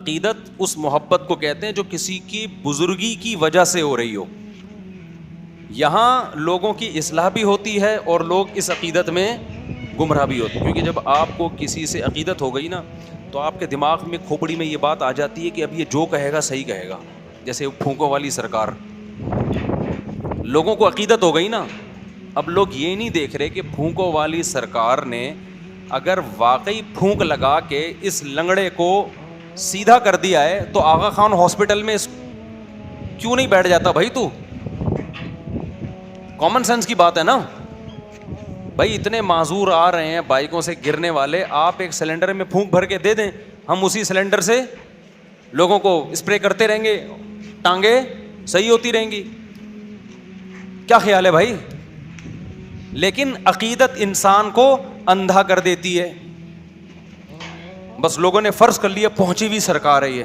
عقیدت اس محبت کو کہتے ہیں جو کسی کی بزرگی کی وجہ سے ہو رہی ہو. یہاں لوگوں کی اصلاح بھی ہوتی ہے اور لوگ اس عقیدت میں گمراہ بھی ہوتے ہیں, کیونکہ جب آپ کو کسی سے عقیدت ہو گئی نا تو آپ کے دماغ میں کھوپڑی میں یہ بات آ جاتی ہے کہ اب یہ جو کہے گا صحیح کہے گا. جیسے پھونکوں والی سرکار, لوگوں کو عقیدت ہو گئی نا, اب لوگ یہ نہیں دیکھ رہے کہ پھونکوں والی سرکار نے اگر واقعی پھونک لگا کے اس لنگڑے کو سیدھا کر دیا ہے تو آغا خان ہاسپٹل میں کیوں نہیں بیٹھ جاتا بھائی؟ تو کامن سینس کی بات ہے نا بھائی. اتنے معذور آ رہے ہیں بائکوں سے گرنے والے, آپ ایک سلنڈر میں پھونک بھر کے دے دیں, ہم اسی سلنڈر سے لوگوں کو اسپرے کرتے رہیں گے, ٹانگیں صحیح ہوتی رہیں گی. کیا خیال ہے بھائی؟ لیکن عقیدت انسان کو اندھا کر دیتی ہے. بس لوگوں نے فرض کر لیا پہنچی ہوئی سرکار ہے یہ,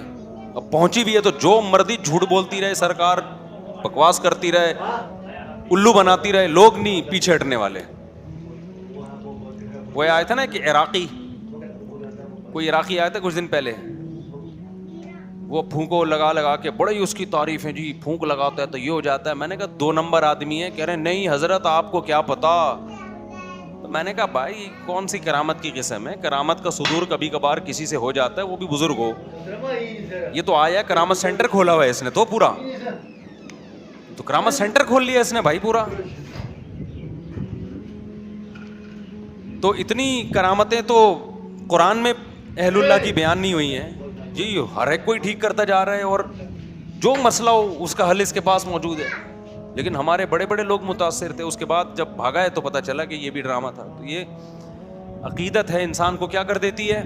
اب پہنچی بھی ہے تو جو مردی جھوٹ بولتی رہے سرکار, بکواس کرتی رہے, الو بناتی رہے, لوگ نہیں پیچھے ہٹنے والے. وہ آیا تھا نا کہ کوئی عراقی آیا تھا کچھ دن پہلے, وہ پھونکو لگا لگا کے بڑی اس کی تعریف ہے, جی پھونک لگاتا ہے تو یہ ہو جاتا ہے. میں نے کہا 2 نمبر آدمی ہے. کہہ رہے نہیں حضرت آپ کو کیا پتا. تو میں نے کہا بھائی کون سی کرامت کی قسم ہے؟ کرامت کا صدور کبھی کبھار کسی سے ہو جاتا ہے, وہ بھی بزرگ ہو. یہ تو آیا کرامت سینٹر کھولا ہوا ہے اس نے تو پورا, تو کرامت سینٹر کھول لیا اس نے بھائی پورا. تو اتنی کرامتیں تو قرآن میں اہل اللہ کی بیان نہیں ہوئی ہیں جی. ہر ایک کوئی ٹھیک کرتا جا رہا ہے اور جو مسئلہ ہو اس کا حل اس کے پاس موجود ہے. لیکن ہمارے بڑے بڑے لوگ متاثر تھے, اس کے بعد جب بھاگا ہے تو پتہ چلا کہ یہ بھی ڈرامہ تھا. تو یہ عقیدت ہے انسان کو کیا کر دیتی ہے؟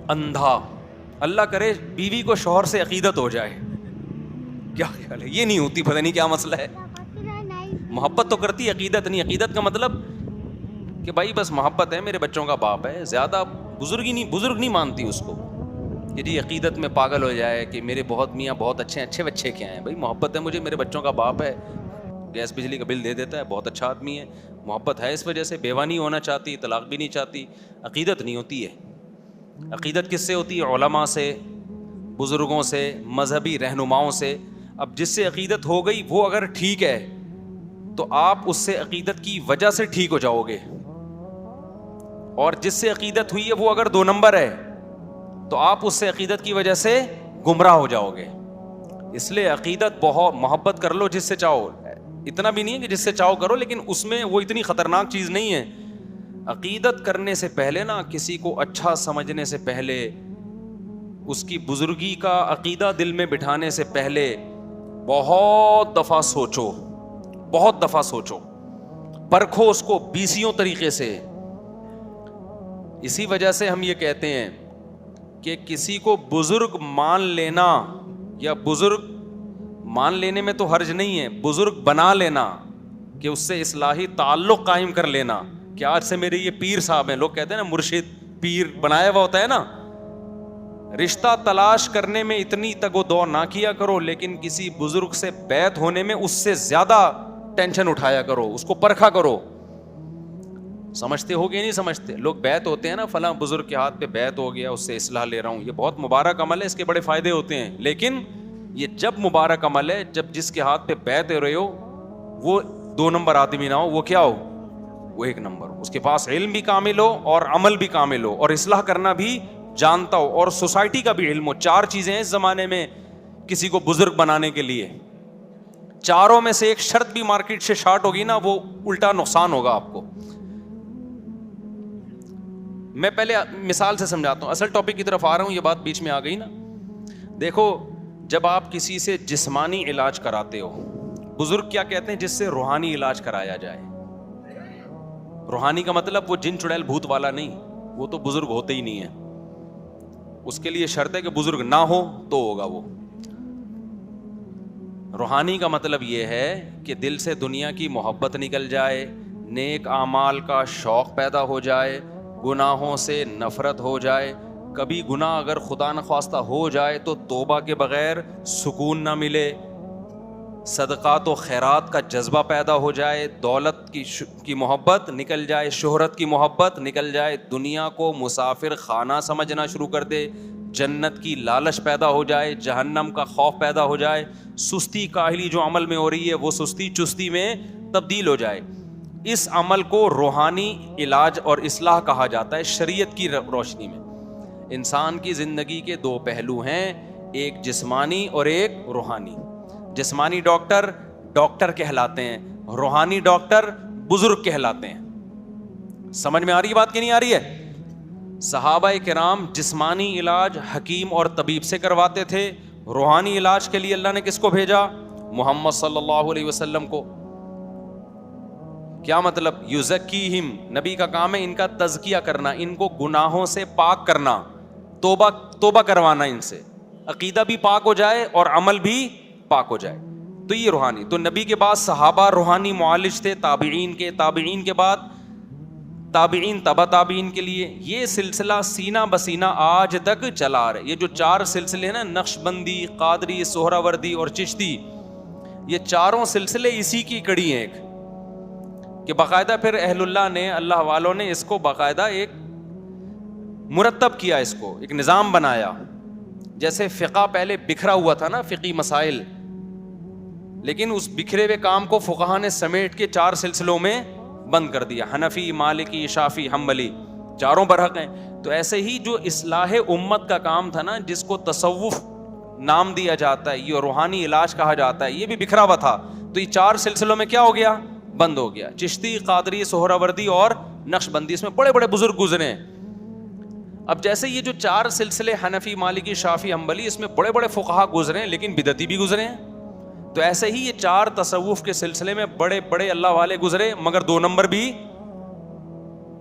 اندھا. اللہ کرے بیوی کو شوہر سے عقیدت ہو جائے, کیا خیال ہے؟ یہ نہیں ہوتی, پتہ نہیں کیا مسئلہ ہے. محبت تو کرتی, عقیدت نہیں. عقیدت کا مطلب کہ بھائی بس محبت ہے, میرے بچوں کا باپ ہے, زیادہ بزرگ نہیں مانتی اس کو کہ جی عقیدت میں پاگل ہو جائے کہ میرے بہت میاں بہت اچھے بچے کیا ہیں. بھائی محبت ہے مجھے, میرے بچوں کا باپ ہے, گیس بجلی کا بل دے دیتا ہے, بہت اچھا آدمی ہے. محبت ہے اس وجہ سے, بیوہ نہیں ہونا چاہتی, طلاق بھی نہیں چاہتی. عقیدت نہیں ہوتی ہے. عقیدت کس سے ہوتی ہے؟ علماء سے, بزرگوں سے, مذہبی رہنماؤں سے. اب جس سے عقیدت ہو گئی وہ اگر ٹھیک ہے تو آپ اس سے عقیدت کی وجہ سے ٹھیک ہو جاؤ گے, اور جس سے عقیدت ہوئی ہے وہ اگر 2 نمبر ہے تو آپ اس سے عقیدت کی وجہ سے گمراہ ہو جاؤ گے. اس لیے عقیدت بہت, محبت کر لو جس سے چاہو, اتنا بھی نہیں ہے کہ جس سے چاہو کرو, لیکن اس میں وہ اتنی خطرناک چیز نہیں ہے. عقیدت کرنے سے پہلے نا, کسی کو اچھا سمجھنے سے پہلے, اس کی بزرگی کا عقیدہ دل میں بٹھانے سے پہلے بہت دفعہ سوچو, پرکھو اس کو 20 طریقے سے. اسی وجہ سے ہم یہ کہتے ہیں کہ کسی کو بزرگ مان لینا, یا بزرگ مان لینے میں تو حرج نہیں ہے, بزرگ بنا لینا, کہ اس سے اصلاحی تعلق قائم کر لینا. کہ آج سے میرے یہ پیر صاحب ہیں, لوگ کہتے ہیں نا مرشد پیر بنایا ہوا ہوتا ہے نا. رشتہ تلاش کرنے میں اتنی تگ و دو نہ کیا کرو, لیکن کسی بزرگ سے بیعت ہونے میں اس سے زیادہ ٹینشن اٹھایا کرو, اس کو پرکھا کرو. سمجھتے ہو کہ نہیں سمجھتے؟ لوگ بیعت ہوتے ہیں نا, فلاں بزرگ کے ہاتھ پہ بیعت ہو گیا, اس سے اصلاح لے رہا ہوں, یہ بہت مبارک عمل ہے, اس کے بڑے فائدے ہوتے ہیں. لیکن یہ جب مبارک عمل ہے جب جس کے ہاتھ پہ بیعت ہو رہے ہو وہ 2 نمبر آدمی نہ ہو, وہ کیا ہو؟ وہ 1 نمبر, اس کے پاس علم بھی کامل ہو اور عمل بھی کامل ہو اور اصلاح کرنا بھی جانتا ہو اور سوسائٹی کا بھی علم ہو. 4 چیزیں ہیں اس زمانے میں کسی کو بزرگ بنانے کے لیے. 4 میں سے ایک شرط بھی مارکیٹ سے شارٹ ہوگی نا, وہ الٹا نقصان ہوگا آپ کو. میں پہلے مثال سے سمجھاتا ہوں, اصل ٹاپک کی طرف آ رہا ہوں, یہ بات بیچ میں آ گئی نا. دیکھو جب آپ کسی سے جسمانی علاج کراتے ہو, بزرگ کیا کہتے ہیں؟ جس سے روحانی علاج کرایا جائے. روحانی کا مطلب وہ جن چڑیل بھوت والا نہیں, وہ تو بزرگ ہوتے ہی نہیں ہے. اس کے لیے شرط ہے کہ بزرگ نہ ہو تو ہوگا وہ. روحانی کا مطلب یہ ہے کہ دل سے دنیا کی محبت نکل جائے, نیک اعمال کا شوق پیدا ہو جائے, گناہوں سے نفرت ہو جائے. کبھی گناہ اگر خدا نخواستہ ہو جائے تو توبہ کے بغیر سکون نہ ملے, صدقات و خیرات کا جذبہ پیدا ہو جائے, دولت کی محبت نکل جائے, شہرت کی محبت نکل جائے, دنیا کو مسافر خانہ سمجھنا شروع کر دے, جنت کی لالچ پیدا ہو جائے, جہنم کا خوف پیدا ہو جائے, سستی کاہلی جو عمل میں ہو رہی ہے وہ سستی چستی میں تبدیل ہو جائے. اس عمل کو روحانی علاج اور اصلاح کہا جاتا ہے شریعت کی روشنی میں. انسان کی زندگی کے دو پہلو ہیں, ایک جسمانی اور ایک روحانی. جسمانی ڈاکٹر ڈاکٹر کہلاتے ہیں, روحانی ڈاکٹر بزرگ کہلاتے ہیں. سمجھ میں آ رہی بات کہ نہیں آ رہی ہے؟ صحابہ کرام جسمانی علاج حکیم اور طبیب سے کرواتے تھے, روحانی علاج کے لیے اللہ نے کس کو بھیجا؟ محمد صلی اللہ علیہ وسلم کو. کیا مطلب؟ یزکیہم, نبی کا کام ہے ان کا تزکیہ کرنا, ان کو گناہوں سے پاک کرنا, توبہ کروانا ان سے, عقیدہ بھی پاک ہو جائے اور عمل بھی پاک ہو جائے. تو یہ روحانی. تو نبی کے بعد صحابہ روحانی معالج تھے, تابعین کے بعد تابعین تبع تابعین کے لیے. یہ سلسلہ سینہ بسینہ آج تک چلا آ رہا ہے. یہ جو 4 سلسلے ہیں نا, نقش بندی, قادری, سہراوردی اور چشتی, یہ چاروں سلسلے اسی کی کڑی ہیں. ایک کہ باقاعدہ پھر اہل اللہ نے, اللہ والوں نے اس کو باقاعدہ ایک مرتب کیا, اس کو ایک نظام بنایا. جیسے فقہ پہلے بکھرا ہوا تھا نا, فقی مسائل, لیکن اس بکھرے ہوئے کام کو فقہا نے سمیٹ کے 4 سلسلوں میں بند کر دیا. حنفی, مالکی, شافعی, حنبلی, چاروں برحق ہیں. تو ایسے ہی جو اصلاح امت کا کام تھا نا, جس کو تصوف نام دیا جاتا ہے, یہ روحانی علاج کہا جاتا ہے, یہ بھی بکھرا ہوا تھا. تو یہ 4 سلسلوں میں کیا ہو گیا؟ بند ہو گیا. چشتی, قادری, سہراوردی اور نقش بندی, اس میں بڑے بڑے بزرگ گزرے ہیں. اب جیسے یہ جو 4 سلسلے حنفی, مالکی, شافعی, حنبلی, اس میں بڑے بڑے فقہا گزرے ہیں لیکن بدعتی بھی گزرے ہیں. تو ایسے ہی یہ 4 تصوف کے سلسلے میں بڑے بڑے اللہ والے گزرے, مگر 2 نمبر بھی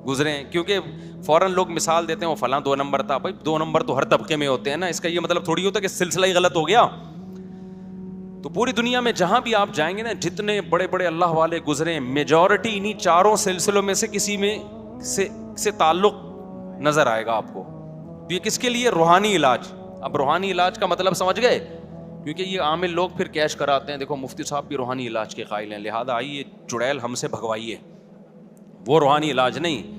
گزرے ہیں. کیونکہ فوراً لوگ مثال دیتے ہیں وہ فلاں 2 نمبر تھا. بھائی 2 نمبر تو ہر طبقے میں ہوتے ہیں نا, اس کا یہ مطلب تھوڑی ہوتا کہ سلسلہ ہی غلط ہو گیا. تو پوری دنیا میں جہاں بھی آپ جائیں گے نا, جتنے بڑے بڑے اللہ والے گزرے ہیں, میجورٹی انہی 4 سلسلوں میں سے کسی میں سے تعلق نظر آئے گا آپ کو. تو یہ کس کے لیے؟ روحانی علاج. اب روحانی علاج کا مطلب سمجھ گئے؟ کیونکہ یہ عامل لوگ پھر کیش کراتے ہیں, دیکھو مفتی صاحب بھی روحانی علاج کے قائل ہیں, لہذا آئیے چڑیل ہم سے بھگوائیے. وہ روحانی علاج نہیں.